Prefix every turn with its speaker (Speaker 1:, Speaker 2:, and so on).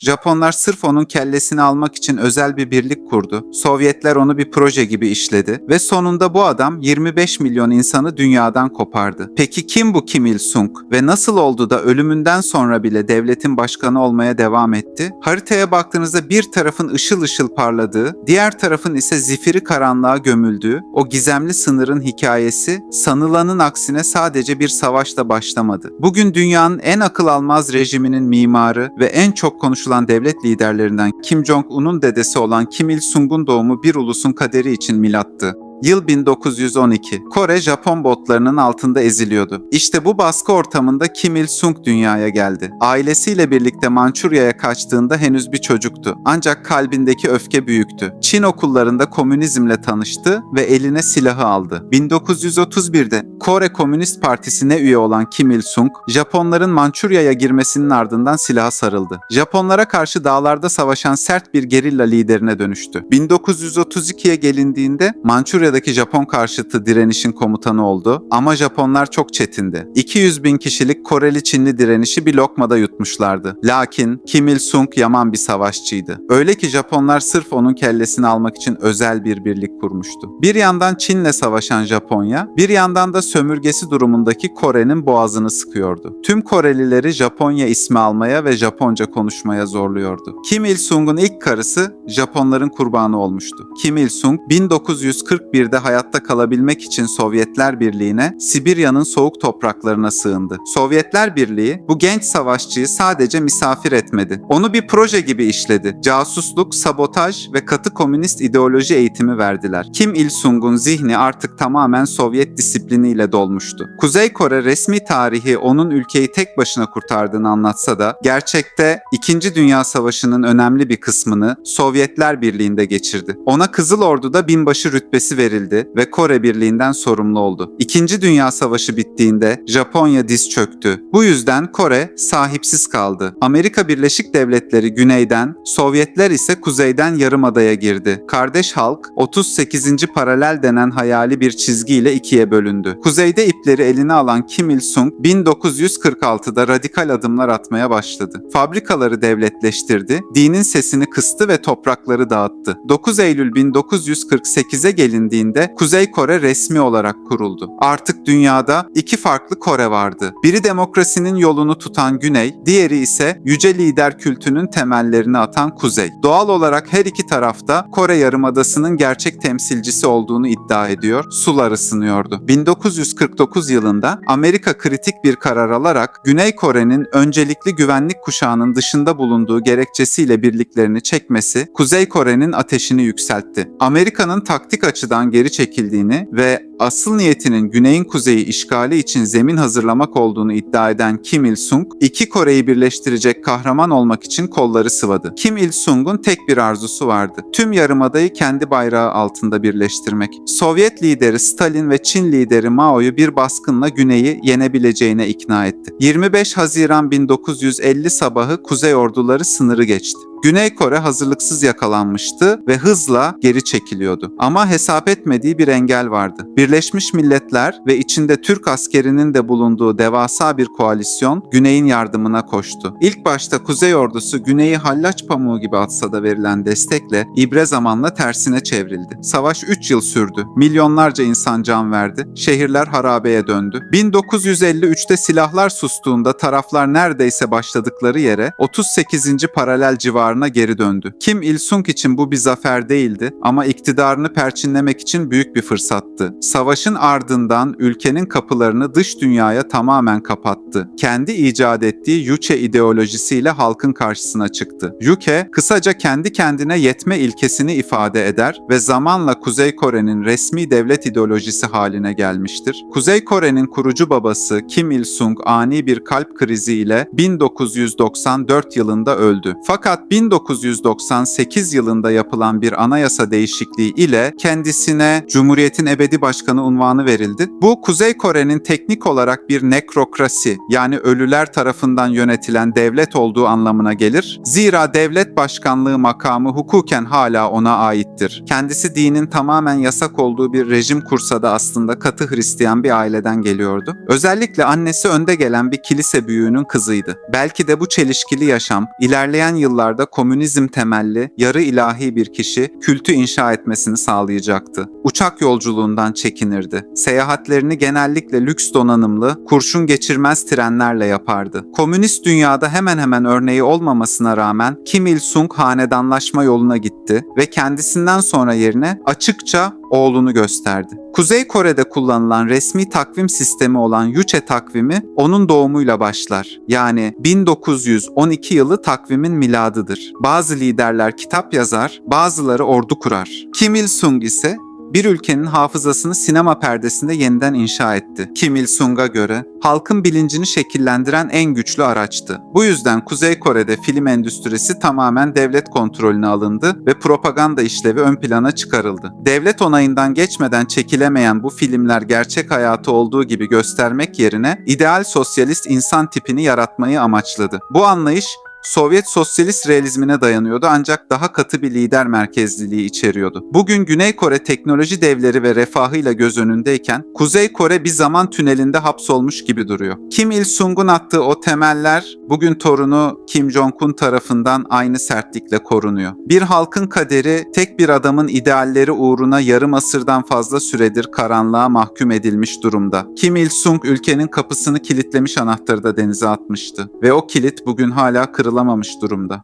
Speaker 1: Japonlar sırf onun kellesini almak için özel bir birlik kurdu. Sovyetler onu bir proje gibi işledi ve sonunda bu adam 25 milyon insanı dünyadan kopardı. Peki kim bu Kim Il-sung ve nasıl oldu da ölümünden sonra bile devletin başkanı olmaya devam etti? Haritaya baktığınızda bir tarafın ışıl ışıl parladığı, diğer tarafın ise zifiri karanlığa gömüldüğü o gizemli sınırın hikayesi sanılanın aksine sadece bir savaşla başlamadı. Bugün dünyanın en akıl almaz rejiminin mimarı ve en çok konuşulan devlet liderlerinden Kim Jong-un'un dedesi olan Kim Il-sung'un doğumu bir ulusun kaderi için milattı. Yıl 1912. Kore Japon botlarının altında eziliyordu. İşte bu baskı ortamında Kim Il-sung dünyaya geldi. Ailesiyle birlikte Mançurya'ya kaçtığında henüz bir çocuktu. Ancak kalbindeki öfke büyüktü. Çin okullarında komünizmle tanıştı ve eline silahı aldı. 1931'de Kore Komünist Partisi'ne üye olan Kim Il-sung, Japonların Mançurya'ya girmesinin ardından silaha sarıldı. Japonlara karşı dağlarda savaşan sert bir gerilla liderine dönüştü. 1932'ye gelindiğinde Mançurya'daki Japon karşıtı direnişin komutanı oldu ama Japonlar çok çetindi. 200 bin kişilik Koreli-Çinli direnişi bir lokmada yutmuşlardı. Lakin Kim Il-sung yaman bir savaşçıydı. Öyle ki Japonlar sırf onun kellesini almak için özel bir birlik kurmuştu. Bir yandan Çin'le savaşan Japonya, bir yandan da sömürgesi durumundaki Kore'nin boğazını sıkıyordu. Tüm Korelileri Japonya ismi almaya ve Japonca konuşmaya zorluyordu. Kim Il-sung'un ilk karısı Japonların kurbanı olmuştu. Kim Il-sung 1941'de hayatta kalabilmek için Sovyetler Birliği'ne Sibirya'nın soğuk topraklarına sığındı. Sovyetler Birliği bu genç savaşçıyı sadece misafir etmedi. Onu bir proje gibi işledi. Casusluk, sabotaj ve katı komünist ideoloji eğitimi verdiler. Kim Il-sung'un zihni artık tamamen Sovyet disipliniyle dolmuştu. Kuzey Kore resmi tarihi onun ülkeyi tek başına kurtardığını anlatsa da gerçekte 2. Dünya Savaşı'nın önemli bir kısmını Sovyetler Birliği'nde geçirdi. Ona Kızıl Ordu'da binbaşı rütbesi verildi ve Kore Birliği'nden sorumlu oldu. 2. Dünya Savaşı bittiğinde Japonya diz çöktü. Bu yüzden Kore sahipsiz kaldı. Amerika Birleşik Devletleri güneyden, Sovyetler ise kuzeyden Yarımada'ya girdi. Kardeş halk 38. paralel denen hayali bir çizgiyle ikiye bölündü. Kuzeyde ipleri eline alan Kim Il-sung 1946'da radikal adımlar atmaya başladı. Fabrikaları devletleştirdi, dinin sesini kıstı ve toprakları dağıttı. 9 Eylül 1948'e gelindiğinde Kuzey Kore resmi olarak kuruldu. Artık dünyada iki farklı Kore vardı. Biri demokrasinin yolunu tutan Güney, diğeri ise yüce lider kültünün temellerini atan Kuzey. Doğal olarak her iki tarafta Kore Yarımadası'nın gerçek temsilcisi olduğunu iddia ediyor, sular ısınıyordu. 1949 yılında Amerika kritik bir karar alarak Güney Kore'nin öncelikli güvenlik kuşağının dışında bulunduğu gerekçesiyle birliklerini çekmesi, Kuzey Kore'nin ateşini yükseltti. Amerika'nın taktik açıdan geri çekildiğini ve asıl niyetinin Güney'in kuzeyi işgali için zemin hazırlamak olduğunu iddia eden Kim Il-sung, iki Kore'yi birleştirecek kahraman olmak için kolları sıvadı. Kim Il-sung'un tek bir arzusu vardı. Tüm Yarımada'yı kendi bayrağı altında birleştirmek. Sovyet lideri Stalin ve Çin lideri Mao'yu bir baskınla Güney'i yenebileceğine ikna etti. 25 Haziran 1950 sabahı Kuzey orduları sınırı geçti. Güney Kore hazırlıksız yakalanmıştı ve hızla geri çekiliyordu. Ama hesap etmediği bir engel vardı. Birleşmiş Milletler ve içinde Türk askerinin de bulunduğu devasa bir koalisyon Güney'in yardımına koştu. İlk başta Kuzey ordusu Güney'i hallaç pamuğu gibi atsa da verilen destekle ibre zamanla tersine çevrildi. Savaş 3 yıl sürdü. Milyonlarca insan can verdi. Şehirler harabeye döndü. 1953'te silahlar sustuğunda taraflar neredeyse başladıkları yere 38. paralel civarı geri döndü. Kim Il-sung için bu bir zafer değildi ama iktidarını perçinlemek için büyük bir fırsattı. Savaşın ardından ülkenin kapılarını dış dünyaya tamamen kapattı. Kendi icat ettiği Juche ideolojisiyle halkın karşısına çıktı. Juche, kısaca kendi kendine yetme ilkesini ifade eder ve zamanla Kuzey Kore'nin resmi devlet ideolojisi haline gelmiştir. Kuzey Kore'nin kurucu babası Kim Il-sung ani bir kalp kriziyle 1994 yılında öldü. Fakat 1998 yılında yapılan bir anayasa değişikliği ile kendisine Cumhuriyet'in ebedi başkanı unvanı verildi. Bu Kuzey Kore'nin teknik olarak bir nekrokrasi, yani ölüler tarafından yönetilen devlet olduğu anlamına gelir. Zira devlet başkanlığı makamı hukuken hala ona aittir. Kendisi dinin tamamen yasak olduğu bir rejim kursa da aslında katı Hristiyan bir aileden geliyordu. Özellikle annesi önde gelen bir kilise büyüğünün kızıydı. Belki de bu çelişkili yaşam, ilerleyen yıllarda komünizm temelli, yarı ilahi bir kişi kültü inşa etmesini sağlayacaktı. Uçak yolculuğundan çekinirdi. Seyahatlerini genellikle lüks donanımlı, kurşun geçirmez trenlerle yapardı. Komünist dünyada hemen hemen örneği olmamasına rağmen Kim Il-sung hanedanlaşma yoluna gitti ve kendisinden sonra yerine açıkça oğlunu gösterdi. Kuzey Kore'de kullanılan resmi takvim sistemi olan Yuche takvimi onun doğumuyla başlar. Yani 1912 yılı takvimin miladıdır. Bazı liderler kitap yazar, bazıları ordu kurar. Kim Il-sung ise bir ülkenin hafızasını sinema perdesinde yeniden inşa etti. Kim Il-sung'a göre halkın bilincini şekillendiren en güçlü araçtı. Bu yüzden Kuzey Kore'de film endüstrisi tamamen devlet kontrolüne alındı ve propaganda işlevi ön plana çıkarıldı. Devlet onayından geçmeden çekilemeyen bu filmler gerçek hayatı olduğu gibi göstermek yerine ideal sosyalist insan tipini yaratmayı amaçladı. Bu anlayış Sovyet sosyalist realizmine dayanıyordu ancak daha katı bir lider merkezliliği içeriyordu. Bugün Güney Kore teknoloji devleri ve refahıyla göz önündeyken Kuzey Kore bir zaman tünelinde hapsolmuş gibi duruyor. Kim Il-sung'un attığı o temeller bugün torunu Kim Jong-un tarafından aynı sertlikle korunuyor. Bir halkın kaderi tek bir adamın idealleri uğruna yarım asırdan fazla süredir karanlığa mahkum edilmiş durumda. Kim Il-sung ülkenin kapısını kilitlemiş, anahtarı da denize atmıştı ve o kilit bugün hala kırılamamış durumda.